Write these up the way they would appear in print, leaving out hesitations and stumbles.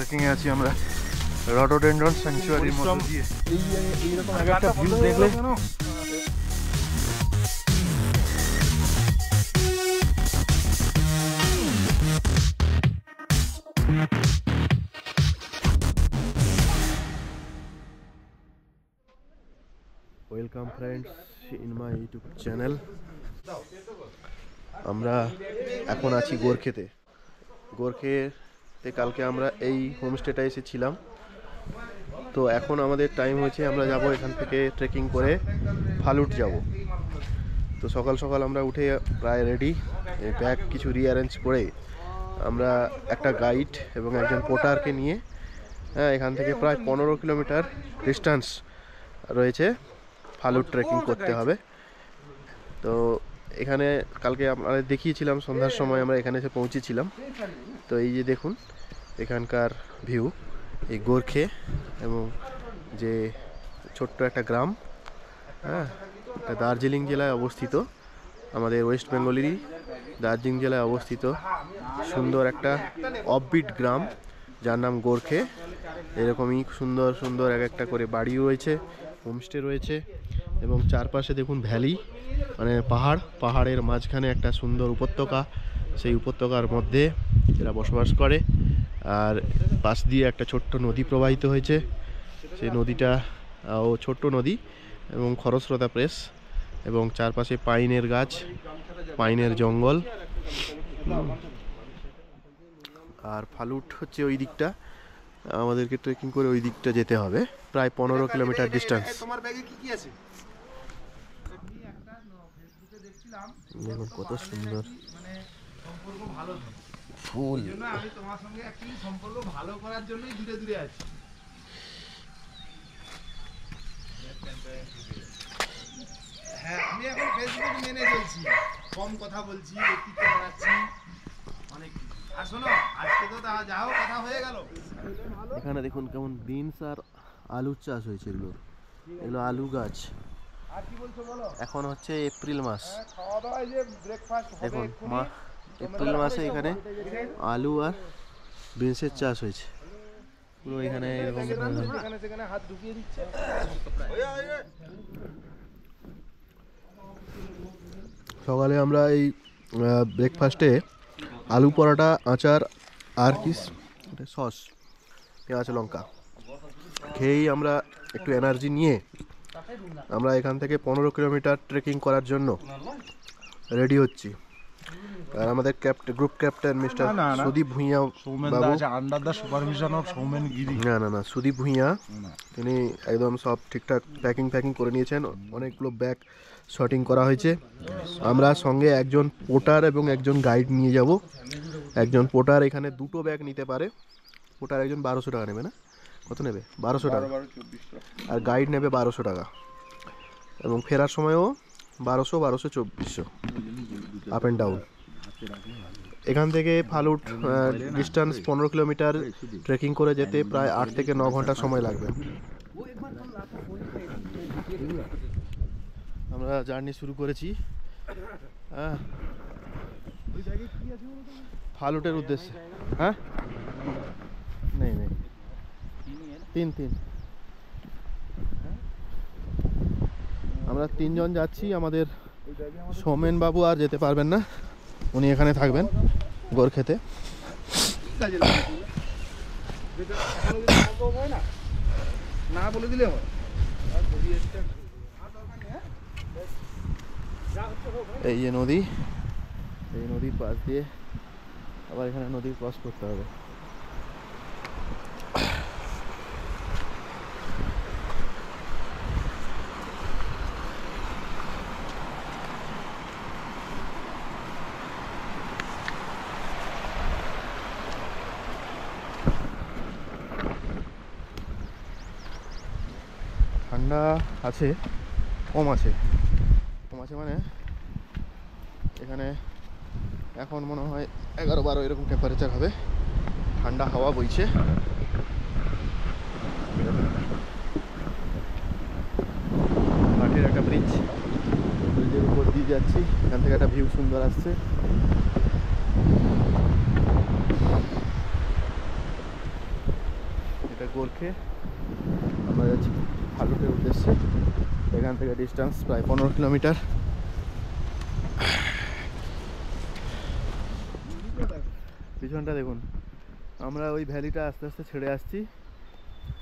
ট্রেকিংয়ে আছি আমরা রডোডেন্ড্রন স্যাংচুয়ারির মধ্যে দিয়ে। এইরকম একটা ভিউ দেখলে welcome friends in my YouTube channel. আমরা এখন আছি গোর্খেতে। গোর্খেতে কালকে আমরা এই হোমস্টেটা এসেছিলাম, তো এখন আমাদের টাইম হয়েছে, আমরা যাব এখান থেকে ট্রেকিং করে ফালুট যাব। তো সকাল সকাল আমরা উঠে প্রায় রেডি, ব্যাগ কিছু রিঅ্যারেঞ্জ করে আমরা একটা গাইড এবং একজন পোর্টারকে নিয়ে এখান থেকে প্রায় 15 কিলোমিটার ডিস্টেন্স রয়েছে, ফালুট ট্রেকিং করতে হবে। তো এখানে কালকে আমরা দেখিয়েছিলাম সন্ধ্যার সময় আমরা এখানে এসে পৌঁছেছিলাম। তো এই যে দেখুন এখানকার ভিউ, এই গোর্খে এবং যে ছোট্ট একটা গ্রাম, দার্জিলিং জেলায় অবস্থিত, আমাদের ওয়েস্ট বেঙ্গলেরই দার্জিলিং জেলায় অবস্থিত সুন্দর একটা অফবিট গ্রাম যার নাম গোর্খে। এরকমই সুন্দর সুন্দর এক একটা করে বাড়ি রয়েছে, হোমস্টে রয়েছে এবং চারপাশে দেখুন ভ্যালি, মানে পাহাড়ের মাঝখানে একটা সুন্দর উপত্যকা, সেই উপত্যকার মধ্যে এরা বসবাস করে। আর পাশ দিয়ে একটা ছোট্ট নদী প্রবাহিত হয়েছে, সেই নদীটা ও ছোট্ট নদী এবং খরস্রোতা প্রেস, এবং চারপাশে পাইনের গাছ, পাইনের জঙ্গল। আর ফালুট হচ্ছে ওই দিকটা, আমাদেরকে ট্রেকিং করে ওই দিকটা যেতে হবে, প্রায় 15 কিলোমিটার ডিস্টেন্স। দেখুন কত সুন্দর ফুল। আমি তোমার সঙ্গে অ্যাকচুয়ালি সম্পর্ক ভালো করার জন্যই দূরে দূরে আছি। হ্যাঁ, আমি এখন ফেসবুক মেনে চলছি, কম কথা বলছি, ব্যক্তিত্ব বাড়াচ্ছি অনেক। আর শোনো, আজকে তো যাও কথা হয়ে গেল। এখানে দেখুন কেমন বিনস আর আলুর চাষ হয়েছে, এগুলো আলু গাছ। এখন হচ্ছে এপ্রিল মাস, দেখুন এপ্রিল মাসে এখানে আলু আর বিনসের চাষ হয়েছে পুরো। এখানে এরকম সকালে আমরা এই ব্রেকফাস্টে আলু পরোটা, আচার আর কি সস, পেঁয়াজ লঙ্কা খেয়েই আমরা একটু এনার্জি নিয়ে আমরা এখান থেকে 15 কিলোমিটার ট্রেকিং করার জন্য রেডি হচ্ছি। আর আমাদের group captain mister Sudip Bhuiyan বাবু, না সুদীপ ভুঁইয়া, তিনি একদম সব ঠিকঠাক প্যাকিং করে নিয়েছেন। অনেকগুলো ব্যাগ শর্টিং করা হয়েছে। আমরা সঙ্গে একজন পোর্টার এবং একজন গাইড নিয়ে যাব। একজন পোর্টার এখানে 2টো ব্যাগ নিতে পারে। পোর্টার একজন 1200 টাকা নেবে, না কত নেবে? 1200 টাকা। আর গাইড নেবে 1200 টাকা, এবং ফেরার সময়ও 1200, 2400 আপ অ্যান্ড ডাউন। এখান থেকে ফালুট ডিস্টেন্স 15 কিলোমিটার ট্রেকিং করে যেতে প্রায় 8 থেকে 9 ঘন্টা সময় লাগবে। আমরা জার্নি শুরু করেছি ফালুটের উদ্দেশ্যে। হ্যাঁ, নেই 3 আমরা 3 জন যাচ্ছি। আমাদের সৌমেন বাবু আর যেতে পারবেন না, উনি এখানে থাকবেন গোর্খেতে। এই যে নদী, এই নদীর পাশ দিয়ে আবার এখানে নদী ক্রস করতে হবে। ঠান্ডা আছে, কম আছে মানে এখানে এখন মনে হয় 11-12 এরকম টেম্পারেচার হবে। ঠান্ডা হাওয়া বইছে। কাঠের একটা ব্রিজের উপর দিয়ে যাচ্ছি, এখান থেকে একটা ভিউ সুন্দর আসছে। গোর্খে, আমরা যাচ্ছি ভালুকের উদ্দেশ্যে। এখান থেকে ডিস্টেন্স প্রায় 15 কিলোমিটার। পিছনটা দেখুন, আমরা ওই ভ্যালিটা আস্তে আস্তে ছেড়ে আসছি।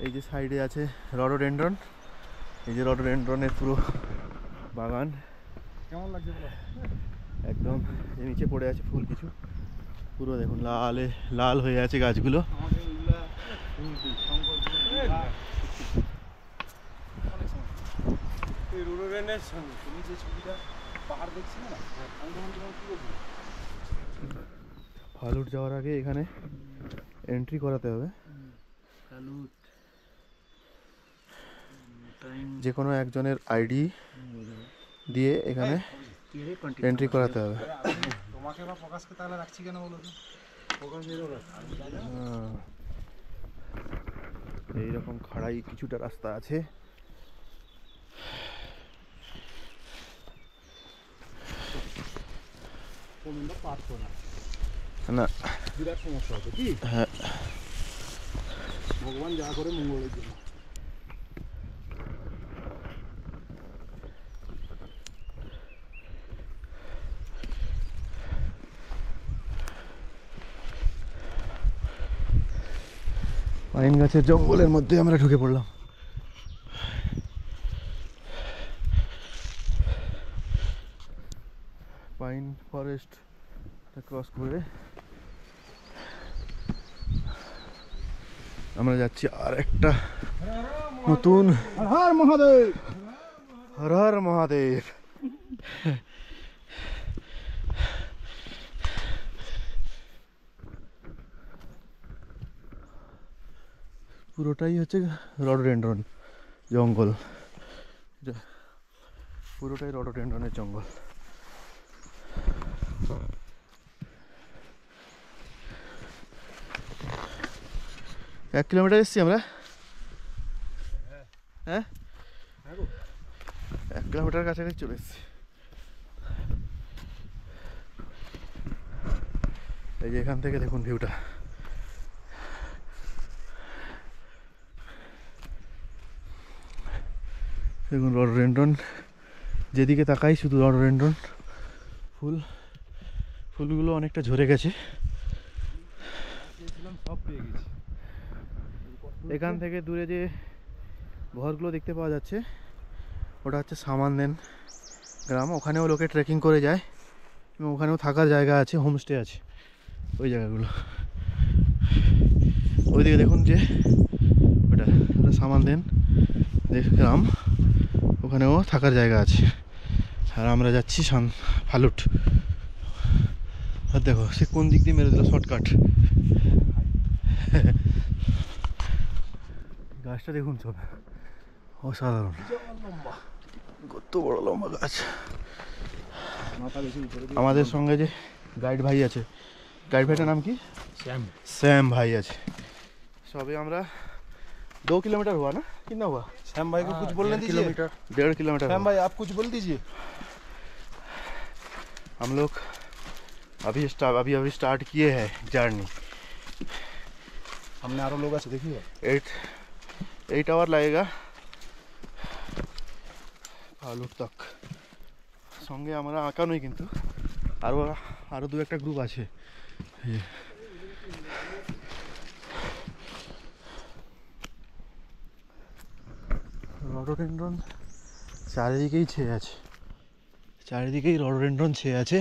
এই যে সাইডে আছে রডোডেন্ড্রন, এই যে রডোডেন্ড্রনের পুরো বাগান। কেমন লাগছে বলো? একদম নিচে পড়ে আছে ফুল কিছু, পুরো দেখুন লাল হয়ে আছে গাছগুলো। তুমি যে ছবিটা পাহাড় দেখছিলে না, আমি তখন তোমার কি বলছি, ফালুট যাওয়ার আগে এখানে এন্ট্রি করাতে হবে। যে কোনো একজনের আইডি দিয়ে এখানে এন্ট্রি করাতে হবে। তোমাকে বা প্রকাশকে তাহলে রাখছি কেন বলো তো? এইরকম খাড়াই কিছুটা রাস্তা আছে। না বিরাট সমস্যা হবে কি? হ্যাঁ, ভগবান যা করে মঙ্গলের জন্য। পাইন গাছের জঙ্গলের মধ্যে আমরা ঢুকে পড়লাম। পাইন ফরেস্ট ক্রস করে আমরা যাচ্ছি আর একটা নতুন। হর মহাদেব, হর হর মহাদেব। পুরোটাই হচ্ছে রডোডেন্ড্রন জঙ্গল, পুরোটাই রডোডেন্ড্রনের জঙ্গল। 1 কিলোমিটার এসছি আমরা। হ্যাঁ, 1 কিলোমিটার কাছাকাছি চলে এসছি। এই যে এখান থেকে দেখুন ভিউটা, দেখুন রডোডেন্ড্রন, যেদিকে তাকাই শুধু রডোডেন্ড্রন ফুলগুলো অনেকটা ঝরে গেছে। সব পেয়ে গেছি। এখান থেকে দূরে যে ঘরগুলো দেখতে পাওয়া যাচ্ছে ওটা হচ্ছে সামানদেন গ্রাম। ওখানেও লোকে ট্রেকিং করে যায় এবং ওখানেও থাকার জায়গা আছে, হোমস্টে আছে ওই জায়গাগুলো। ওইদিকে দেখুন যে ওটা সামানদেন গ্রাম, ওখানেও থাকার জায়গা আছে। আর আমরা যাচ্ছি ফালুট। আর দেখো সে কোন দিক দিয়ে মেরে দিল শর্টকাট। গাছটা দেখুন সব অসাধারণ, কত বড় লম্বা গাছ। আমাদের সঙ্গে যে গাইড ভাই আছে, গাইড ভাইটার নাম কি? শ্যাম ভাই আছে। সবে আমরা 2 किलोमीटर हुआ ना, कितना हुआ? श्याम भाई को कुछ बोलने दीजिए। 1.5 किलोमीटर श्याम भाई आप कुछ बोल दीजिए। हम लोग अभी स्टार्ट किए हैं जर्नी। हमने आरो लोग আছে देखिए 8 आवर लगेगा ফালুট তক। সঙ্গে আমরা একা নই, কিন্তু আরো 2-1টা গ্রুপ আছে। রডোডেন্ড্রন চারিদিকেই ছেয়ে আছে, চারিদিকেই রডোডেন্ড্রন ছেয়ে আছে।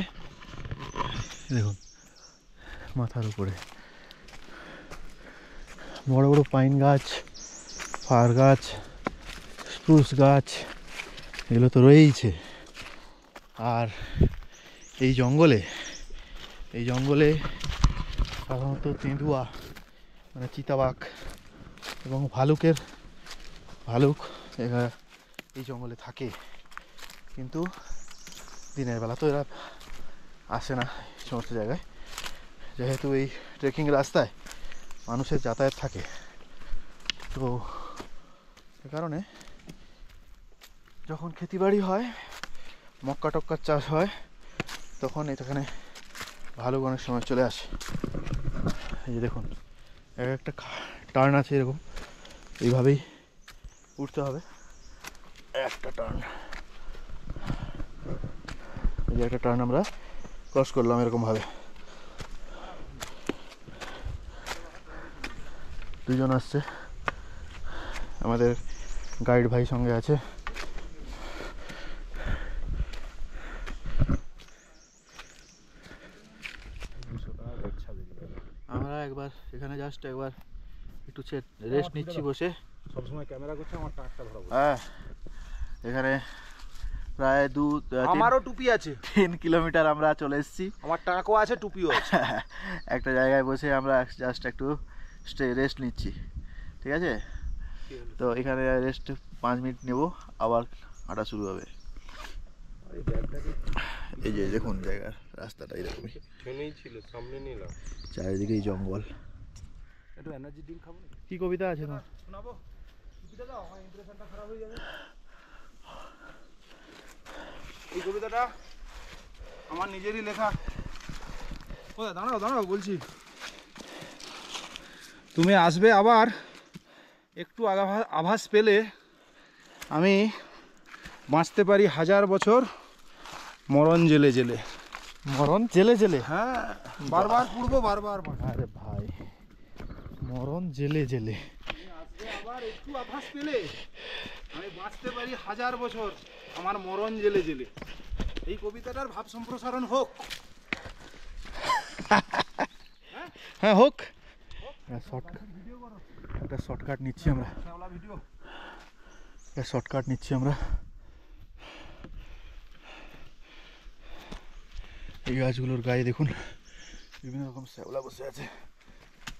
দেখুন মাথার উপরে বড় বড় পাইন গাছ, ফার গাছ, স্প্রুস গাছ, এগুলো তো রয়েইছে। আর এই জঙ্গলে সাধারণত তেঁদুয়া মানে চিতাবাঘ এবং ভালুক এরা এই জঙ্গলে থাকে, কিন্তু দিনের বেলা তো এরা আসে না এই সমস্ত জায়গায়, যেহেতু এই ট্রেকিং রাস্তায় মানুষের যাতায়াত থাকে। তো সে কারণে যখন ক্ষেতিবাড়ি হয়, মক্কা টক্কার চাষ হয়, তখন এখানে ভালুক অনেক সময় চলে আসে। এই যে দেখুন একটা টার্ন আছে এরকম, এইভাবেই উঠতে হবে। একটা টার্ন, এই যে একটা টার্ন আমরা ক্রস করলাম এরকমভাবে। দুজন আসছে, আমাদের গাইড ভাই সঙ্গে আছে। আমরা একবার এখানে জাস্ট একবার একটু রেস্ট নিচ্ছি বসে। সবসময় ক্যামেরা করছে, আমার টাকটা ধরাবো। হ্যাঁ, এখানে প্রায় আমারও টুপি আছে। 3 কিলোমিটার আমরা চলে এসেছি। আমার টাকও আছে, টুপিও আছে। একটা জায়গায় বসে আমরা জাস্ট একটু রেস্ট নিচ্ছি, ঠিক আছে? তো এখানে রেস্ট 5 মিনিট নেব, আবার হাঁটা শুরু হবে। এই যে দেখুন জায়গার রাস্তাটা এরকমই, ট্রেনেই ছিল, সামনে নিলাম। চারিদিকেই জঙ্গল। একটু এনার্জি ড্রিঙ্ক খাবো না? কি কবিতা আছে না? শোনাবো? টুপিটা দাও, আমার ইমপ্রেশনটা খারাপ হয়ে যাবে। এই কবিতাটা আমার নিজেরই লেখা। ও দাঁড়াও দাঁড়াও, বলছি। তুমি আসবে আবার, একটু আভাস পেলে আমি বাঁচতে পারি 1000 বছর মরণ জেলে জেলে। মরণ জেলে জেলে? হ্যাঁ, বারবার পড়বো, বারবার। আরে ভাই, মরণ জেলে জেলে। তুমি আসবে আবার, একটু আভাস পেলে আমি বাঁচতে পারি 1000 বছর আমার মরণ জেলে জেলে। এই কবিতাটার ভাব সম্প্রসারণ হোক। হ্যাঁ হোক। একটা শর্টকাট নিচ্ছি আমরা, ভিডিও একটা শর্টকাট নিচ্ছি আমরা। এই গাছগুলোর গায়ে দেখুন বিভিন্ন রকম শ্যাওলা বসে আছে,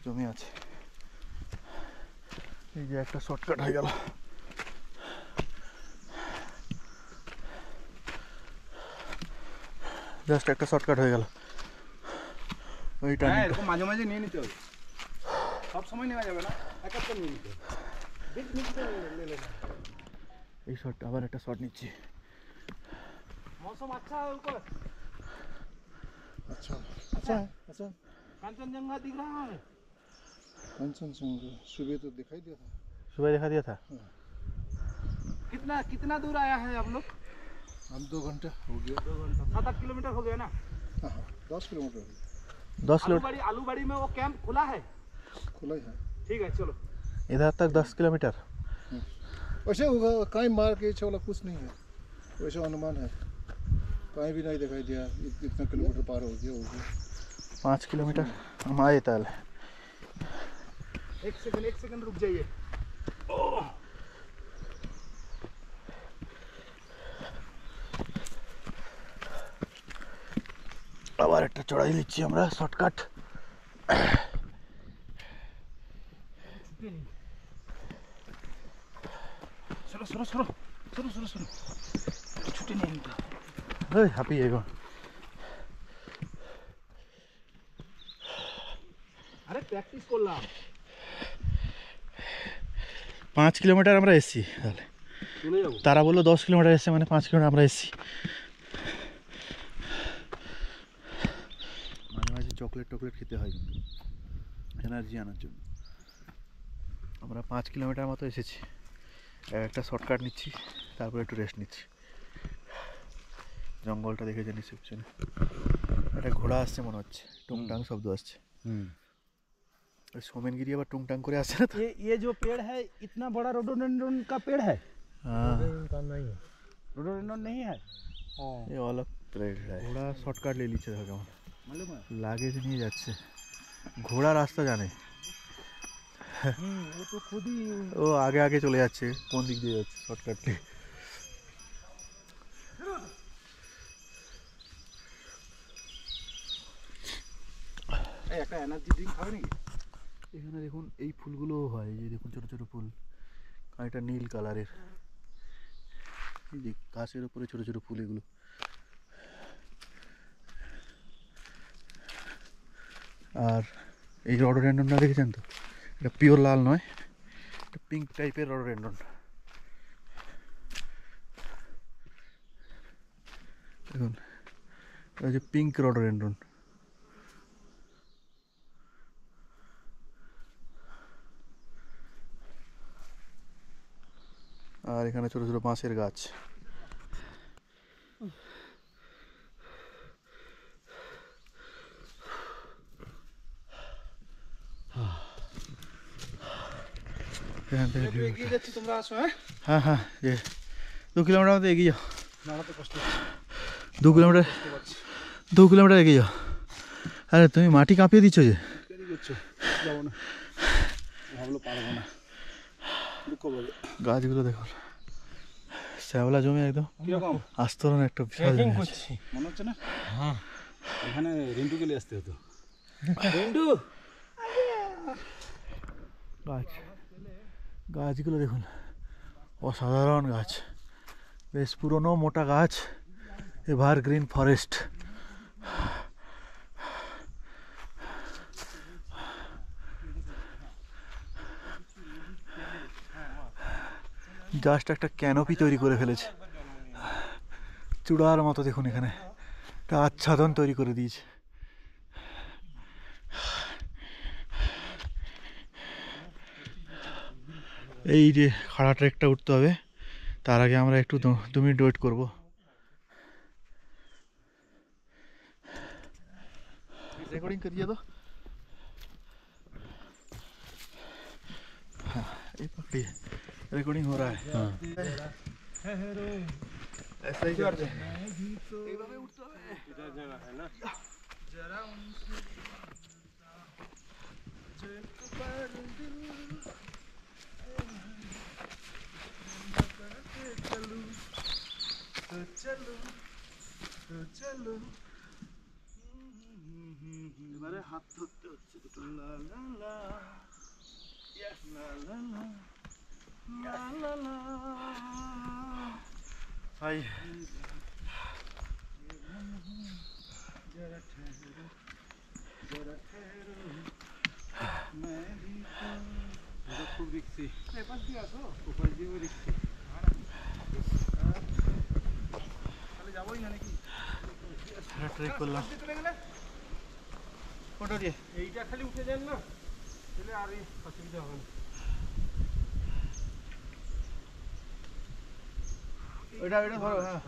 জমে আছে। এই যে একটা শর্টকাট হয়ে গেল। জাস্ট একটা শর্টকাট হয়ে গেল। ওই টার্নিংটা এরকম মাঝে মাঝে নিয়ে নিতে হবে, সব সময় নেওয়া যাবে না, একটা নিয়ে নিতে হবে। এই শর্ট, আবার একটা শর্ট নিচ্ছি। मौसम अच्छा है ऊपर, अच्छा अच्छा है अच्छा। कंचनजंगा दिख रहा है। कंचनजंगा सुबह तो दिखाई दिया था। सुबह दिखा दिया था। कितना कितना दूर आया है आप लोग? हम 2 घंटा हो गया। 2 घंटा, 7-8 किलोमीटर हो गया ना? हाँ 10 किलोमीटर हो गया। 10 किलोमीटर आलूबाड़ी में वो कैंप खुला है? खुला ही है। ठीक है चलो। इधर तक 10 किलोमीटर। वैसे होगा, कहीं मार के चला कुछ नहीं है, वैसे अनुमान है। कहीं भी नहीं दिखाई दिया, इतना किलोमीटर पार हो गया 5 किलोमीटर हम आए ताल। एक सेकंड रुक जाइए। আবার একটা চড়াই নিচ্ছি আমরা শর্টকাট। चलो चलो चलो चलो चलो चलो, छुट्टी नहीं मिलता। ওই হাঁপিয়ে গো। আরে প্র্যাকটিস করলাম। 5 কিলোমিটার আমরা এসেছি তাহলে। চলে যাবো। তারা বললো 10 কিলোমিটার এসছে, মানে 5 কিলোমিটার আমরা এসেছি। মাঝে মাঝে চকলেট খেতে হয় কিন্তু এনার্জি আনার জন্য। আমরা 5 কিলোমিটার মতো এসেছি, একটা শর্টকাট নিচ্ছি, তারপরে একটু রেস্ট নিচ্ছি। জঙ্গলটা দেখে জানি পিছনে একটা ঘোড়া আসছে মনে হচ্ছে, টুংটাং শব্দ আসছে। सोमेनगिरी আবার টুংটাং করে আসছে না তো। ये जो पेड़ है इतना बड़ा रोडोडेंड्रन का पेड़ है? हाँ, रोडोडेंड्रन नहीं है। ये अलग पेड़ है। ঘোড়া শর্টকাট ले लीजिए দেখো কেমন मालूम है? লাগেজ নিয়ে যাচ্ছে। ঘোড়া রাস্তা জানে, वो तो खुद ही ও আগে আগে চলে যাচ্ছে, কোন দিক দিয়ে যাচ্ছে শর্টকাট নিয়ে। একটা এনার্জি ড্রিঙ্ক খাবে নাকি? এখানে দেখুন এই ফুলগুলোও হয়, এই যে দেখুন ছোট ছোট ফুল, আর এটা নীল কালারের। এই যে গাছের উপরে ছোট ছোট ফুল এগুলো। আর এই রডোডেন্ড্রনটা দেখেছেন তো, এটা পিওর লাল নয়, এটা পিঙ্ক টাইপের রডোডেন্ড্রন। দেখুন এটা হচ্ছে পিঙ্ক রডোডেন্ড্রন। আর এখানে ছোট ছোট বাঁশের গাছ। এখান থেকে একটু এগিয়ে যাচ্ছি, তোমরা আসো। হ্যাঁ, হ্যাঁ হ্যাঁ, 2 কিলোমিটার মতো এগিয়ে যাও। দাঁড়াতে কষ্ট হচ্ছে, 2 কিলোমিটার, বুঝতে পারছি। 2 কিলোমিটার এগিয়ে যাও। আরে তুমি মাটি কাঁপিয়ে দিচ্ছ যে। দেরি করছো, যাবো না, ভাবলো পারবো না, দুঃখ পাবে। গাছগুলো দেখো, শ্যাওলা জমি একদম কিরকম আস্তরণ একটা বিশাল জমি আছে। মনে হচ্ছে না? হ্যাঁ, এখানে রিন্টু গেলে আসতে হতো। রিন্টু, গাছ, গাছগুলো দেখুন, অসাধারণ গাছ, বেশ পুরনো মোটা গাছ, এভারগ্রিন ফরেস্ট। জাস্ট একটা ক্যানোপি তৈরি করে ফেলেছে, চূড়ার মতো। দেখুন এখানে একটা আচ্ছাদন তৈরি করে দিয়েছে। এই যে খাড়া ট্রেকটা উঠতে হবে, তার আগে আমরা একটু 2 মিনিট ওয়েট করবো। रिकॉर्डिंग करिए तो। हाँ, ये पकड़िए, रिकॉर्डिंग हो रहा है। हाँ। ऐसा ही करते हैं। चलो এবারে হাত ধরতে হচ্ছে দুটো। লা লা লা, ইয়েস, লা লা লা, লা লা লা। হাই, খুব রিক্সি, এপাশ দিয়ে আসো, ওপাশ দিয়েও রিক্সি। তাহলে যাবোই না নাকি? ট্রেক করলাম। চলে গেলে কোনটা দিয়ে? এইটা খালি উঠে যান না, তাহলে আর অসুবিধা হবে না। ওইটা ওইটা ধরো। হ্যাঁ,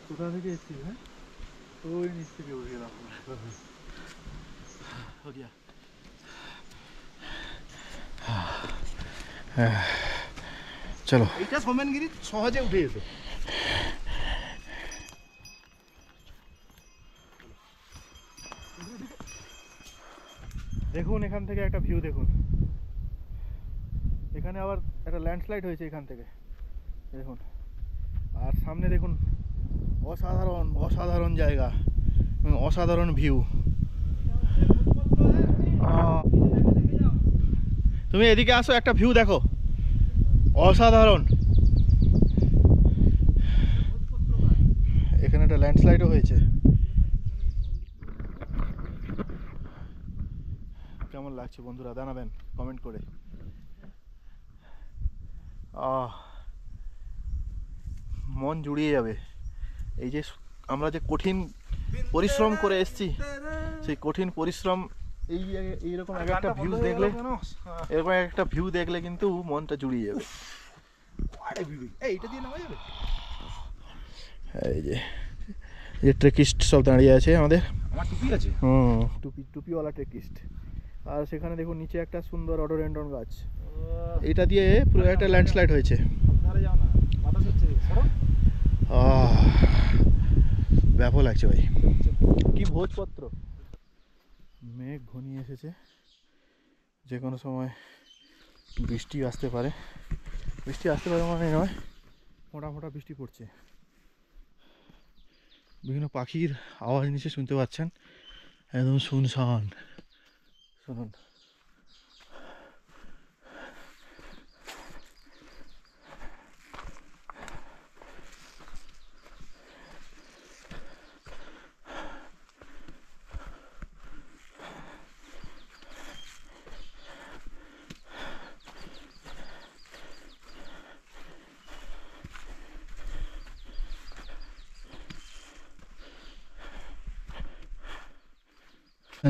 কোথা থেকে এসেছি? হ্যাঁ, ওই নিচ থেকে উঠে গেলাম। हो गया। চলো, এইটা সোমেনগিরি সহজে উঠে যেত। দেখুন এখান থেকে একটা ভিউ দেখুন। এখানে আবার একটা ল্যান্ডস্লাইড হয়েছে এখান থেকে, দেখুন। আর সামনে দেখুন, অসাধারণ অসাধারণ জায়গা, অসাধারণ ভিউ। তুমি এদিকে আসো, একটা ভিউ দেখো, অসাধারণ। এখানে একটা ল্যান্ডস্লাইডও হয়েছে। কেমন লাগছে বন্ধুরা জানাবেন কমেন্ট করে। মন জুড়িয়ে যাবে। এই যে আমরা যে কঠিন পরিশ্রম করে এসেছি, সেই কঠিন পরিশ্রম এইরকম একটা ভিউ দেখলে, এরকম একটা ভিউ দেখলে কিন্তু মনটা জুড়িয়ে যাবে। এইটা দিয়ে নেওয়া যাবে। এই যে ট্রেকিস্ট সব দাঁড়িয়ে আছে আমাদের। আমার টুপি আছে। টুপিওয়ালা ট্রেকিস্ট। আর সেখানে দেখুন নিচে একটা সুন্দর রডোডেন্ড্রন গাছ। এটা দিয়ে পুরো একটা ল্যান্ডস্লাইড হয়েছে। ধারে যাও না, বাতাস হচ্ছে। ব্যাপক লাগছে ভাই। কি ভোজপত্র। মেঘ ঘনিয়ে এসেছে, যে কোনো সময় বৃষ্টি আসতে পারে। বৃষ্টি আসতে পারে মানে নয়, মোটা মোটা বৃষ্টি পড়ছে। বিভিন্ন পাখির আওয়াজ নিচে শুনতে পাচ্ছেন, একদম শুনশান। শুনুন,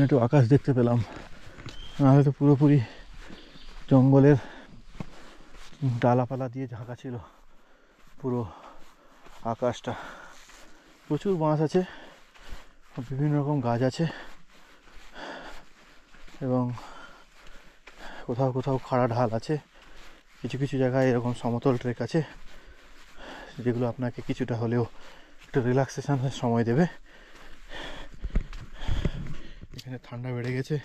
একটু আকাশ দেখতে পেলাম, নাহলে তো পুরোপুরি জঙ্গলের ডালাপালা দিয়ে ঢাকা ছিল পুরো আকাশটা। প্রচুর বাঁশ আছে, বিভিন্ন রকম গাছ আছে, এবং কোথাও কোথাও খাড়া ঢাল আছে, কিছু কিছু জায়গায় এরকম সমতল ট্রেক আছে যেগুলো আপনাকে কিছুটা হলেও একটু রিল্যাক্সেশনের সময় দেবে। এখানে ঠান্ডা বেড়ে গেছে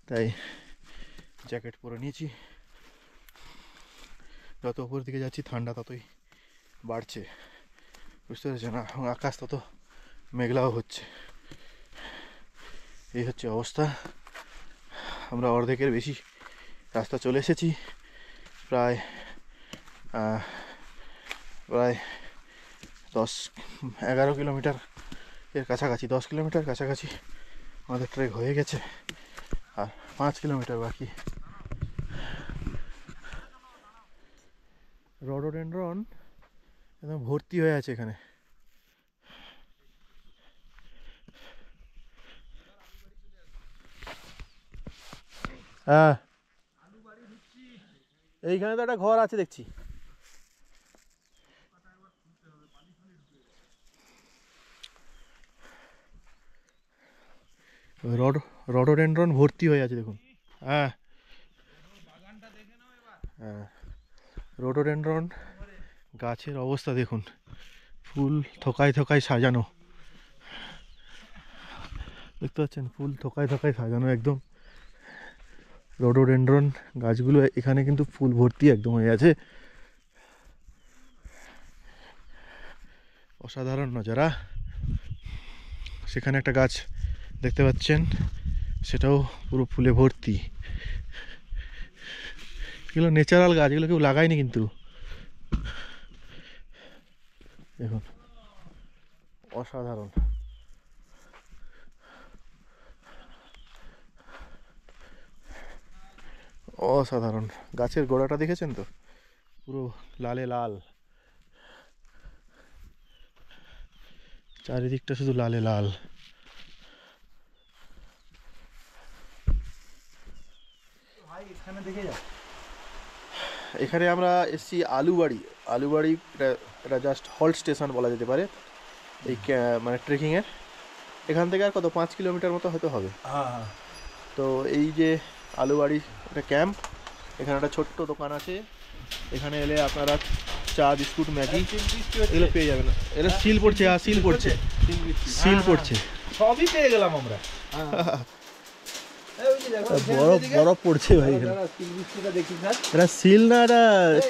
তাই জ্যাকেট পরে নিয়েছি। যত উপর দিকে যাচ্ছি ঠান্ডা ততই বাড়ছে, বুঝতে পেরেছেন? এবং আকাশ তত মেঘলাও হচ্ছে। এই হচ্ছে অবস্থা। আমরা অর্ধেকের বেশি রাস্তা চলে এসেছি, প্রায় প্রায় 10-11 কিলোমিটার এর কাছাকাছি, 10 কিলোমিটার কাছাকাছি আমাদের ট্রেক হয়ে গেছে, আর 5 কিলোমিটার বাকি। রডোডেনড্রন একদম ভর্তি হয়ে আছে এখানে। হ্যাঁ, এইখানে তো একটা ঘর আছে দেখছি। রডোডেনড্রন ভর্তি হয়ে আছে দেখুন। হ্যাঁ হ্যাঁ, রডোডেনড্রন গাছের অবস্থা দেখুন, ফুল থোকায় থোকায় সাজানো, দেখতে পাচ্ছেন? ফুল থোকায় থোকায় সাজানো একদম। রডোডেনড্রন গাছগুলো এখানে কিন্তু ফুল ভর্তি একদম হয়ে আছে। অসাধারণ নজারা। সেখানে একটা গাছ দেখতে পাচ্ছেন, সেটাও পুরো ফুলে ভর্তি। এগুলো ন্যাচারাল গাছ, এগুলো কেউ লাগায়নি কিন্তু। দেখুন, অসাধারণ। অসাধারণ গাছের গোড়াটা দেখেছেন তো, পুরো লালে লাল, চারিদিকটা শুধু লালে লাল। এখানে আমরা এসছি আলুবাড়ি। আলুবাড়ি এটা জাস্ট হল্ট স্টেশন বলা যেতে পারে এই মানে ট্রেকিংয়ের। এখান থেকে আর কত 5 কিলোমিটার মতো হয়তো হবে। তো এই যে আলুবাড়ি একটা ক্যাম্প, এখানে একটা ছোট্ট দোকান আছে। এখানে এলে আপনারা চা, বিস্কুট, ম্যাগি এগুলো পেয়ে যাবেন। এটা সিল পড়ছে, সিল পড়ছে, সিল পড়ছে, সবই পেয়ে গেলাম আমরা। বরফ বরফ পড়ছে ভাই। এটা সিল না, এটা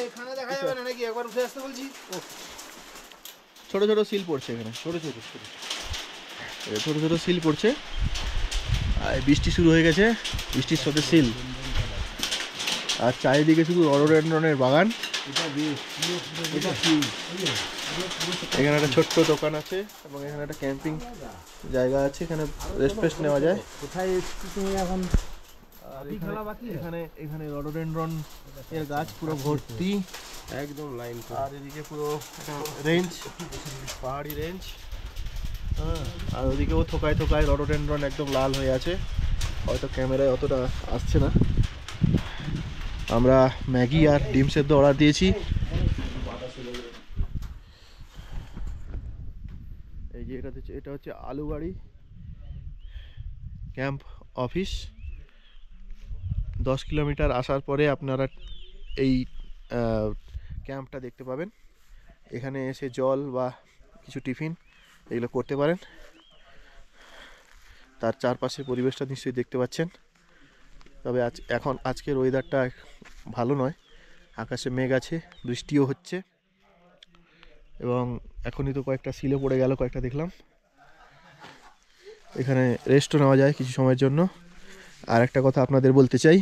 এখানে দেখা যাবে না নাকি? একবার উঠে আসতে বলছি। ছোট ছোট সিল পড়ছে এখানে, ছোট ছোট ছোট ছোট সিল পড়ছে। আর বৃষ্টি শুরু হয়ে গেছে, বৃষ্টির সাথে সিল। আর চারিদিকে শুধু রডোডেনড্রনের বাগান। এখানে একটা ছোট্ট দোকান আছে এবং এখানে একটা ক্যাম্পিং জায়গা আছে, এখানে রেস্ট ফেস্ট নেওয়া যায়। কোথায় এসেছি তুমি এখন? এখানে এখানে রডোডেনড্রন এর গাছ পুরো ভর্তি একদম লাইন। আর এদিকে পুরো রেঞ্জ, পাহাড়ি রেঞ্জ। হ্যাঁ, আর ওদিকেও থোকায় থোকায় রডোডেনড্রন একদম লাল হয়ে আছে, হয়তো ক্যামেরায় অতটা আসছে না। আমরা ম্যাগি আর ডিম সেদ্ধ অর্ডার দিয়েছি। এই যে এটা হচ্ছে আলুবাড়ি ক্যাম্প অফিস। 10 কিলোমিটার আসার পরে আপনারা এই ক্যাম্পটা দেখতে পাবেন। এখানে এসে জল বা কিছু টিফিন এগুলো করতে পারেন। তার চারপাশের পরিবেশটা নিশ্চয়ই দেখতে পাচ্ছেন। তবে আজকের ওয়েদারটা ভালো নয়, আকাশে মেঘ আছে, বৃষ্টিও হচ্ছে, এবং এখনই তো কয়েকটা সিলে পড়ে গেল, কয়েকটা দেখলাম। এখানে রেস্টও নেওয়া যায় কিছু সময়ের জন্য। আর একটা কথা আপনাদের বলতে চাই,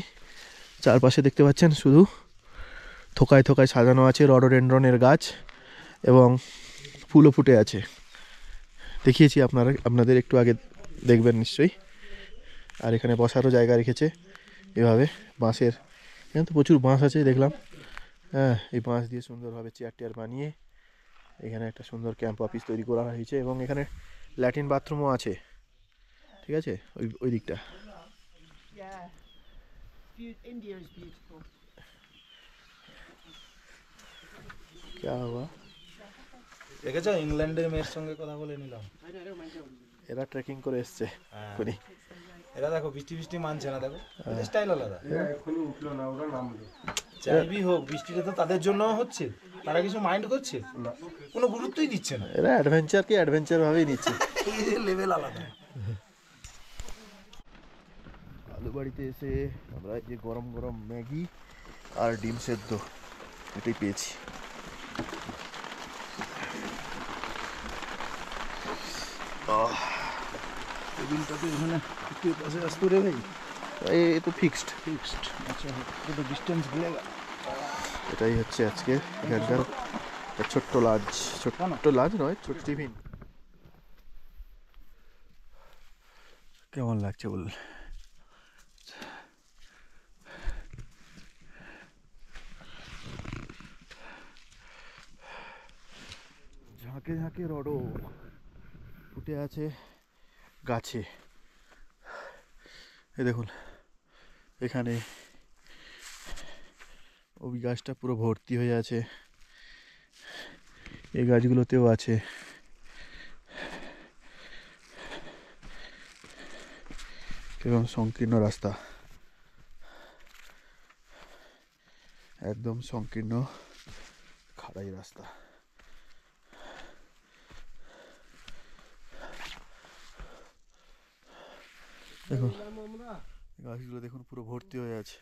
চারপাশে দেখতে পাচ্ছেন শুধু থোকায় থোকায় সাজানো আছে রডোডেনড্রনের গাছ, এবং ফুলও ফুটে আছে। দেখিয়েছি আপনাদের একটু আগে, দেখবেন নিশ্চয়ই। আর এখানে বসারও জায়গা রেখেছে এভাবে বাঁশের, এখানে তো প্রচুর বাঁশ আছে দেখলাম। হ্যাঁ, এই বাঁশ দিয়ে সুন্দরভাবে চেয়ার টেয়ার বানিয়ে এখানে একটা সুন্দর ক্যাম্প অফিস তৈরি করা হয়েছে, এবং এখানে ল্যাট্রিন বাথরুমও আছে। ঠিক আছে, ওই ওই দিকটা। Yeah. India is beautiful. क्या हुआ? দেখেছো ইংল্যান্ডের মেয়ের সঙ্গে কথা বলে নিলাম। এরা ট্রেকিং করে এসছে এক্ষুনি। এরা দেখো বৃষ্টি বৃষ্টি মানছে না, দেখো স্টাইল আলাদা। যাইবি হোক বৃষ্টিটা তো তাদের জন্য হচ্ছে, তারা কিছু মাইন্ড করছে, কোনো গুরুত্বই দিচ্ছে না। এরা অ্যাডভেঞ্চারকে অ্যাডভেঞ্চার ভাবেই নিচ্ছে। লেভেল আলাদা। আলু বাড়িতে এসে আমরা এই যে গরম গরম ম্যাগি আর ডিম সেদ্ধ এটাই পেয়েছি। টেবিলটা তো এখানে একটু পাশে আসতে রে ভাই, এই তো ফিক্সড। আচ্ছা তো ডিস্টেন্স ভুলে গেল। এটাই হচ্ছে আজকে এখানকার ছোট্ট লাঞ্চ। ছোট্ট লাঞ্চ নয়, ছোট্ট টিফিন। কেমন লাগছে বল? ঝাঁকে ঝাঁকে রডো ফুটে আছে গাছে। এই দেখুন এখানে ওই গাছটা পুরো ভর্তি হয়ে আছে, এই গাছগুলোতেও আছে। এবং সংকীর্ণ রাস্তা, একদম সংকীর্ণ খাড়াই রাস্তা। দেখুন গাছগুলো দেখুন পুরো ভর্তি হয়ে আছে।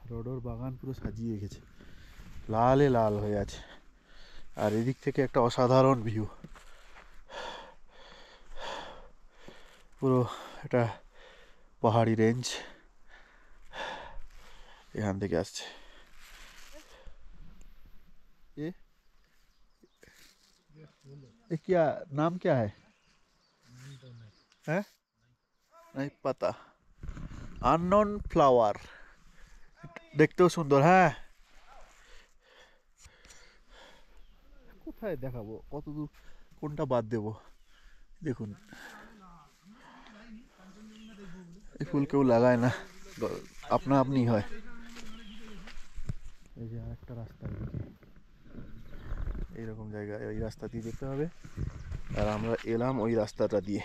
রোডোর বাগান পুরো সাজিয়ে গেছে, লালে লাল হয়ে আছে। আর এদিক থেকে একটা অসাধারণ ভিউ, পুরো এটা পাহাড়ি রেঞ্জ এখান থেকে আসছে। ये क्या नाम क्या है? हैं? नहीं पता। अननोन फ्लावर, দেখতেও সুন্দর। হ্যাঁ কোথায় দেখাবো, কত দূর কোনটা বাদ দেব? দেখুন এই ফুল কেউ লাগায় না, আপনা আপনি হয়। এই যে আরেকটা রাস্তা, এইরকম জায়গায় ওই রাস্তা দিয়ে যেতে হবে, আর আমরা এলাম ওই রাস্তাটা দিয়ে।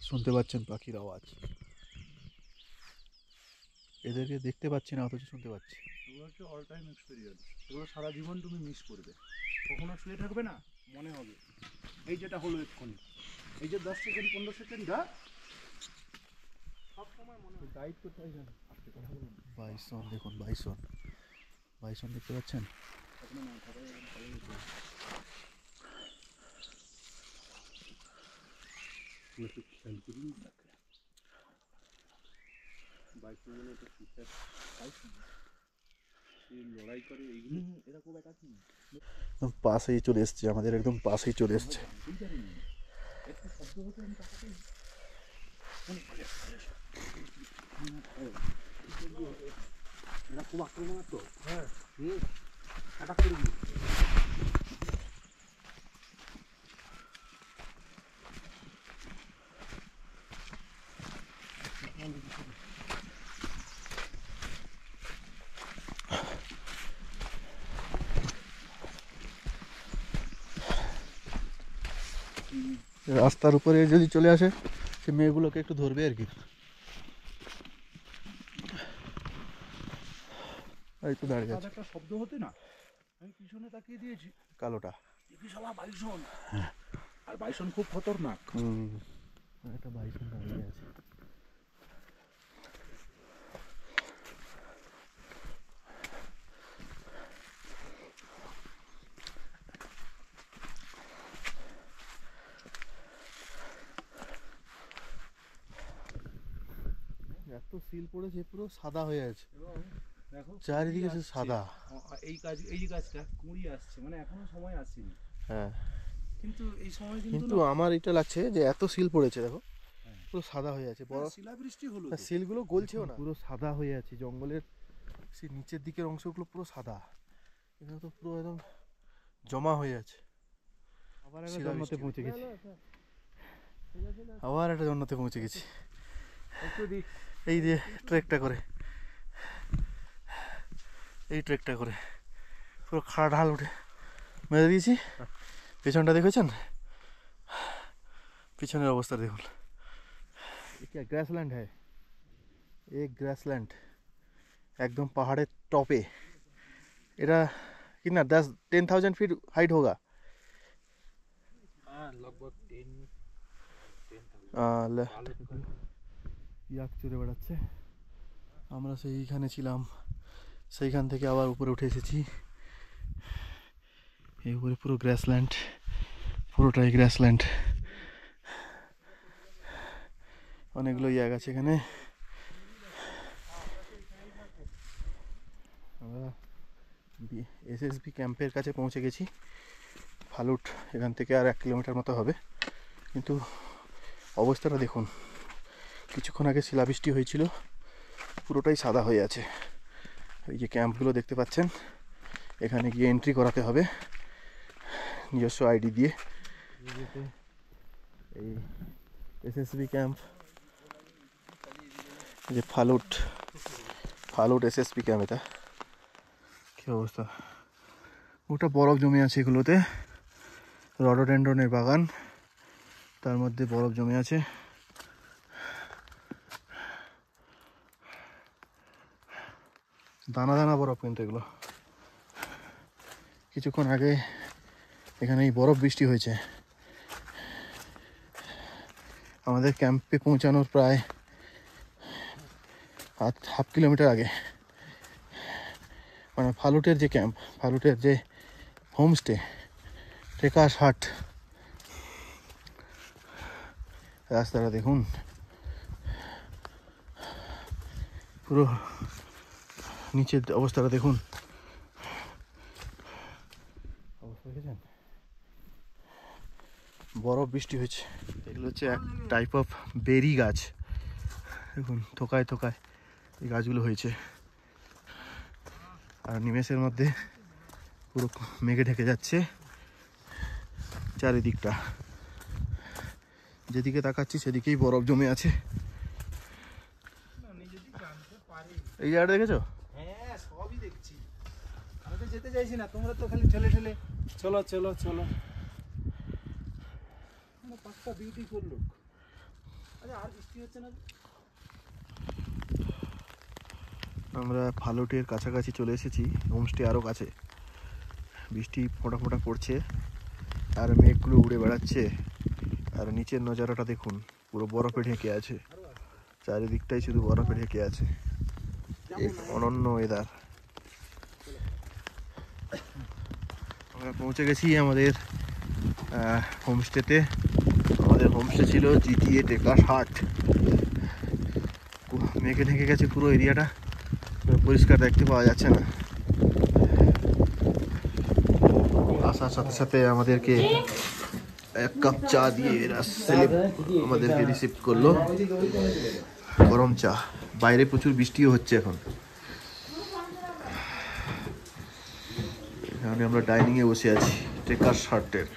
শুনতে পাচ্ছেন পাখির আওয়াজ, এদেরকে দেখতে পাচ্ছি না অথচ শুনতে পাচ্ছি। এগুলো হচ্ছে অল টাইম এক্সপিরিয়েন্স, এগুলো সারা জীবন তুমি মিস করবে। কখনো শুয়ে থাকবে না, মনে হবে এই যেটা হলো এক্ষুনি, এই যে 10 সেকেন্ড 15 সেকেন্ড সব সময় মনে হবে। গাইড কোথায় জানো? বাইসন দেখুন, বাইসন, বাইসন দেখতে পাচ্ছেন? একদম পাশেই চলে এসছে, আমাদের একদম পাশেই চলে এসছে। খুব আক্রমণাত্মক। হ্যাঁ অ্যাটাক করে দিই। রাস্তার উপরে যদি চলে আসে সে মেয়েগুলোকে একটু ধরবে আর কি। এই তো দাঁড়িয়ে আছে, একটা শব্দ হতে না, আমি পিছনে তাকিয়ে দিয়েছি, কালোটা। দেখি শালা বাইসন। আর বাইসন খুব খতরনাক। একটা বাইসন দাঁড়িয়ে আছে। এত সিল পড়েছে, পুরো সাদা হয়ে আছে, এবং দেখো চারিদিকে শুধু সাদা। এই গাছটা কুঁড়ি আসছে, মানে এখনো সময় আসেনি, হ্যাঁ, কিন্তু এই সময় কিন্তু আমার এটা লাগছে যে এত সিল পড়েছে, দেখো পুরো সাদা হয়ে আছে। বড় শিলাবৃষ্টি হলো না, সিলগুলো গলছেও না, পুরো সাদা হয়ে আছে। জঙ্গলের সেই নিচের দিকের অংশগুলো পুরো সাদা, এখানে তো পুরো একদম জমা হয়ে আছে। আবার একটা জন্নতে পৌঁছে গেছি, আবার একটা জন্নতে পৌঁছে গেছি। এই যে ট্রেকটা করে, এই ট্রেকটা করে পুরো খাড়া ঢাল উঠে মেরে দিয়েছি। পেছনটা দেখেছেন, পিছনের অবস্থা দেখুন। क्या ग्रासलैंड है, एक ग्रासलैंड एकदम पहाड़ेर टॉपे। एरा कितना 10,000 फीट हाइट होगा, लगभग 10,000। ইয়াক চড়ে বেড়াচ্ছে। আমরা সেইখানে ছিলাম, সেইখান থেকে আবার উপরে উঠে এসেছি। এই উপরে পুরো গ্রাসল্যান্ড, পুরোটাই গ্রাসল্যান্ড। অনেকগুলো জায়গা আছে এখানে। আমরা এসএসবি ক্যাম্পের কাছে পৌঁছে গেছি। ফালুট এখান থেকে আর 1 কিলোমিটার মতো হবে, কিন্তু অবস্থাটা দেখুন। কিছুক্ষণ আগে শিলাবৃষ্টি হয়েছিল, পুরোটাই সাদা হয়ে আছে। এই যে ক্যাম্পগুলো দেখতে পাচ্ছেন, এখানে গিয়ে এন্ট্রি করাতে হবে নিজস্ব আইডি দিয়ে। এই এসএসবি ক্যাম্প, যে ফালুট এসএসবি ক্যাম্প, এটা কি অবস্থা। ওটা বরফ জমে আছে এগুলোতে, রডোডেন্ড্রনের বাগান, তার মধ্যে বরফ জমে আছে। দানা দানা বরফ কিন্তু এগুলো। কিছুক্ষণ আগে এখানে এই বরফ বৃষ্টি হয়েছে। আমাদের ক্যাম্পে পৌঁছানোর প্রায় 1/2 কিলোমিটার আগে, মানে ফালুটের যে ক্যাম্প, ফালুটের যে হোমস্টে ট্রেকার্স হাট, রাস্তাটা দেখুন, পুরো নিচের অবস্থাটা দেখুন। অবস্থা দেখেছেন, বরফ বৃষ্টি হয়েছে। এগুলো হচ্ছে এক টাইপ অফ বেরি গাছ, দেখুন থোকায় থোকায় এই গাছগুলো হয়েছে। আর নিমেষের মধ্যে পুরো মেঘে ঢেকে যাচ্ছে চারিদিকটা। যেদিকে তাকাচ্ছি সেদিকেই বরফ জমে আছে। এই জায়গাটা দেখেছো? হ্যাঁ, সবই দেখছি। আমি তো যেতে চাইছি না, তোমরা তো খালি ঠেলে ঠেলে চলো চলো চলো। পাক্কা বিউটিফুল লুক। আরে আর বৃষ্টি হচ্ছে না। আমরা ফালুটের কাছাকাছি চলে এসেছি, হোমস্টে আরও কাছে। বৃষ্টি ফোঁটা ফোঁটা পড়ছে আর মেঘগুলো উড়ে বেড়াচ্ছে। আর নিচের নজারাটা দেখুন, পুরো বরফে ঢেকে আছে, চারিদিকটাই শুধু বরফে ঢেকে আছে। এক অনন্য ওয়েদার। আমরা পৌঁছে গেছি আমাদের হোমস্টেতে। আমাদের হোমস্টে ছিল জিটিএ ট্রেকার্স হাট। মেঘে ঢেকে গেছে পুরো এরিয়াটা, পরিষ্কার দেখতে পাওয়া যাচ্ছে না। আসার সাথে সাথে আমাদেরকে 1 কাপ চা দিয়ে এরা আমাদেরকে রিসিভ করলো, গরম চা। বাইরে প্রচুর বৃষ্টিও হচ্ছে এখন। এখানে আমরা ডাইনিংয়ে বসে আছি ট্রেকার্স হাটের।